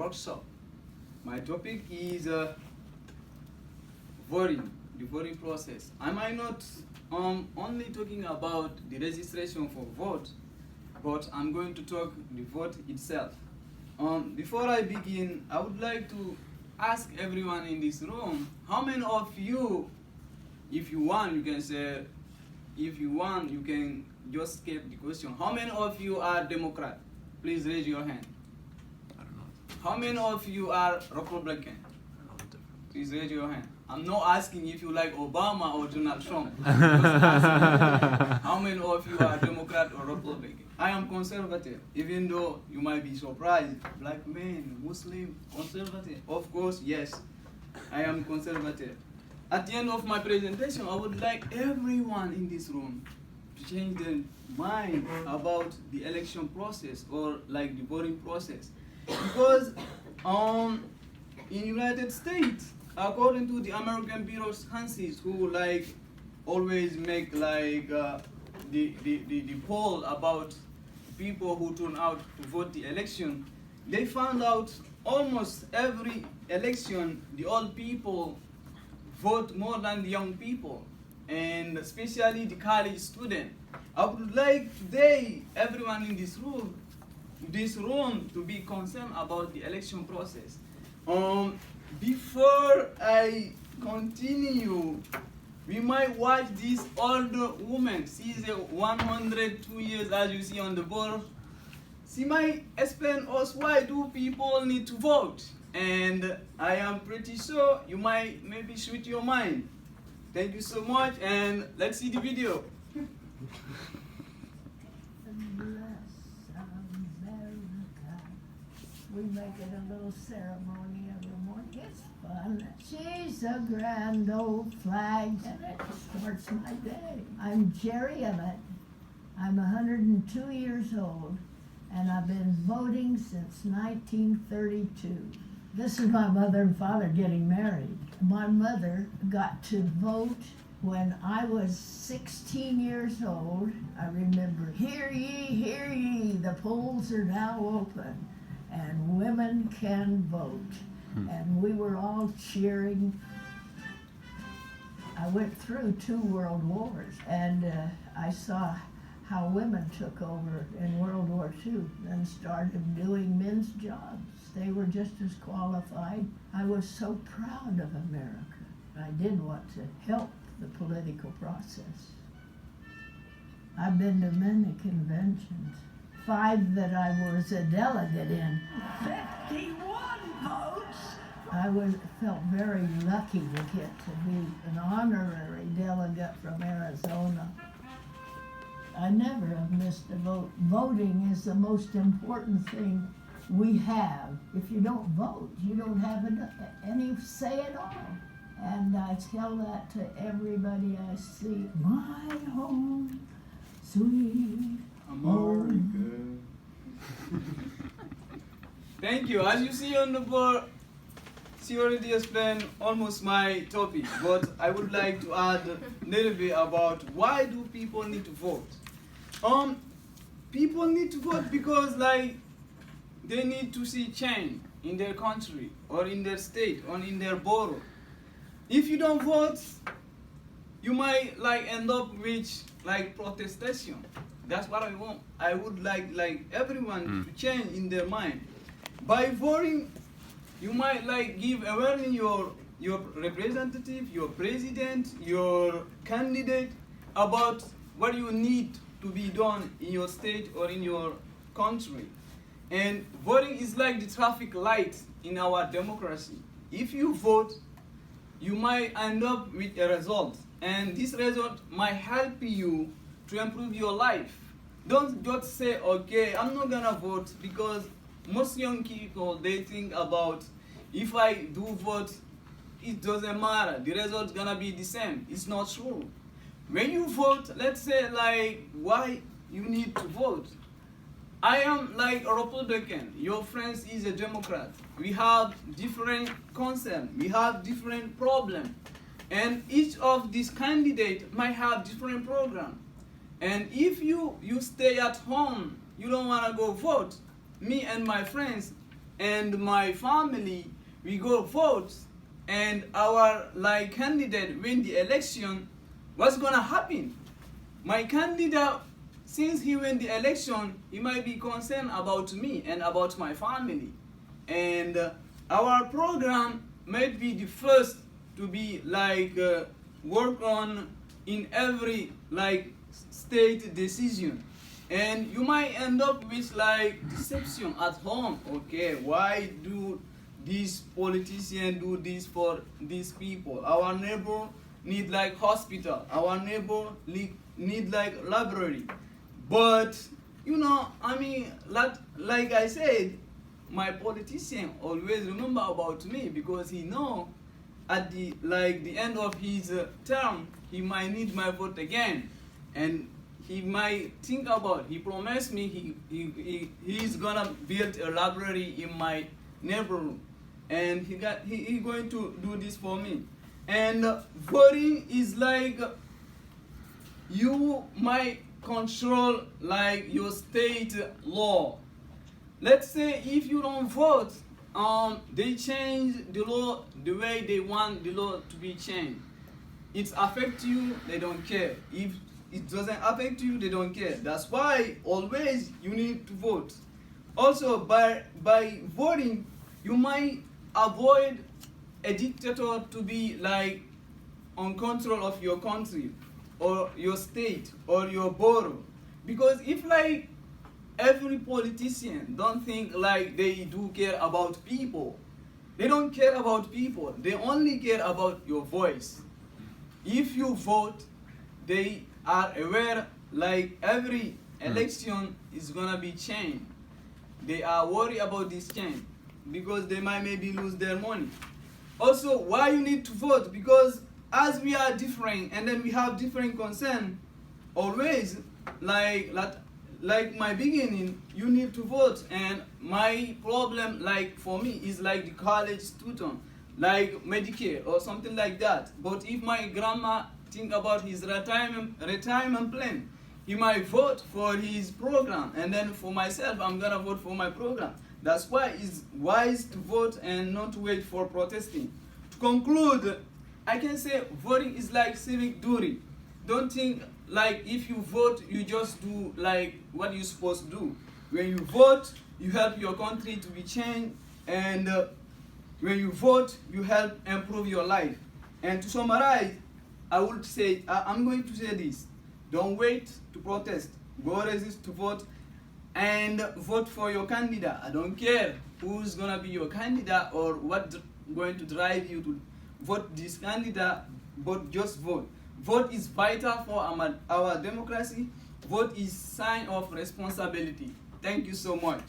workshop. My topic is voting, the voting process. I might not only talking about the registration for vote, but I'm going to talk the vote itself. Before I begin, I would like to ask everyone in this room, how many of you, if you want, you can say, if you want, you can just skip the question. How many of you are Democrat? Please raise your hand. I don't know. How many of you are Republican? I don't know the difference. Please raise your hand. I'm not asking if you like Obama or Donald Trump. I'm just asking how many of you are Democrat or Republican? I am conservative, even though you might be surprised. Black man, Muslim, conservative. Of course, yes, I am conservative. At the end of my presentation, I would like everyone in this room to change their mind about the election process or like the voting process. Because in United States, according to the American Bureau of Census, who like always make like the poll about people who turn out to vote the election, they found out almost every election the old people vote more than the young people, and especially the college student. I would like today everyone in this room to be concerned about the election process. Before I continue, we might watch this older woman. She's 102 years, as you see on the board. She might explain us why do people need to vote. And I am pretty sure you might maybe shoot your mind. Thank you so much, and let's see the video. We make it a little ceremony every morning. It's fun. She's a grand old flag, and it starts my day. I'm Jerry Emmett. I'm 102 years old, and I've been voting since 1932. This is my mother and father getting married. My mother got to vote when I was 16 years old. I remember, hear ye, the polls are now open, and women can vote. And we were all cheering. I went through 2 world wars, and I saw how women took over in World War II and started doing men's jobs. They were just as qualified. I was so proud of America. I did want to help the political process. I've been to many conventions, 5 that I was a delegate in. 51 votes! I felt very lucky to get to be an honorary delegate from Arizona. I never have missed a vote. Voting is the most important thing we have. If you don't vote, you don't have any say at all. And I tell that to everybody I see. My home, sweet America. Thank you. As you see on the board, she already explained almost my topic, but I would like to add a little bit about why do people need to vote. People need to vote because like they need to see change in their country or in their state or in their borough. If you don't vote, you might like end up with like protestation. That's what I want. I would like everyone to change in their mind. By voting, you might like give awareness your representative, your president, your candidate about what you need to be done in your state or in your country. And voting is like the traffic light in our democracy. If you vote, you might end up with a result, and this result might help you to improve your life. Don't just say, okay, I'm not gonna vote, because most young people, they think about, if I do vote, it doesn't matter, the result's gonna be the same. It's not true. When you vote, let's say like why you need to vote. I am like a Republican, your friend is a Democrat. We have different concerns, we have different problems. And each of these candidates might have different program. And if you stay at home, you don't wanna go vote, me and my friends and my family, we go vote, and our like candidate win the election, what's gonna happen? My candidate, since he win the election, he might be concerned about me and about my family, and our program might be the first to be like work on in every like state decision, and you might end up with like deception at home. Okay, why do these politicians do this for these people? Our neighbor need like hospital, our neighbor need like library, but you know, I mean, like I said, my politician always remember about me, because he know at the like the end of his term he might need my vote again, and he might think about, he promised me he's gonna build a library in my neighborhood, and he going to do this for me. And voting is like you might control like your state law. Let's say if you don't vote, they change the law the way they want the law to be changed. It affects you, they don't care. If it doesn't affect you, they don't care. That's why always you need to vote. Also, by voting, you might avoid a dictator to be like on control of your country or your state or your borough. Because if like every politician don't think like they do care about people, they don't care about people, they only care about your voice. If you vote, they are aware like every election is gonna be changed. They are worried about this change because they might maybe lose their money. Also, why you need to vote? Because as we are different and then we have different concern, always like my beginning, you need to vote. And my problem, like for me, is like the college student, like Medicare or something like that. But if my grandma think about his retirement plan, he might vote for his program, and then for myself, I'm gonna vote for my program. That's why it's wise to vote and not wait for protesting. To conclude, I can say voting is like civic duty. Don't think like if you vote, you just do like what you're supposed to do. When you vote, you help your country to be changed, and when you vote, you help improve your life. And to summarize, I would say, I'm going to say this: don't wait to protest. Go resist to vote, and vote for your candidate. I don't care who's gonna be your candidate or what's going to drive you to vote this candidate, but just vote. Vote is vital for our democracy. Vote is sign of responsibility. Thank you so much.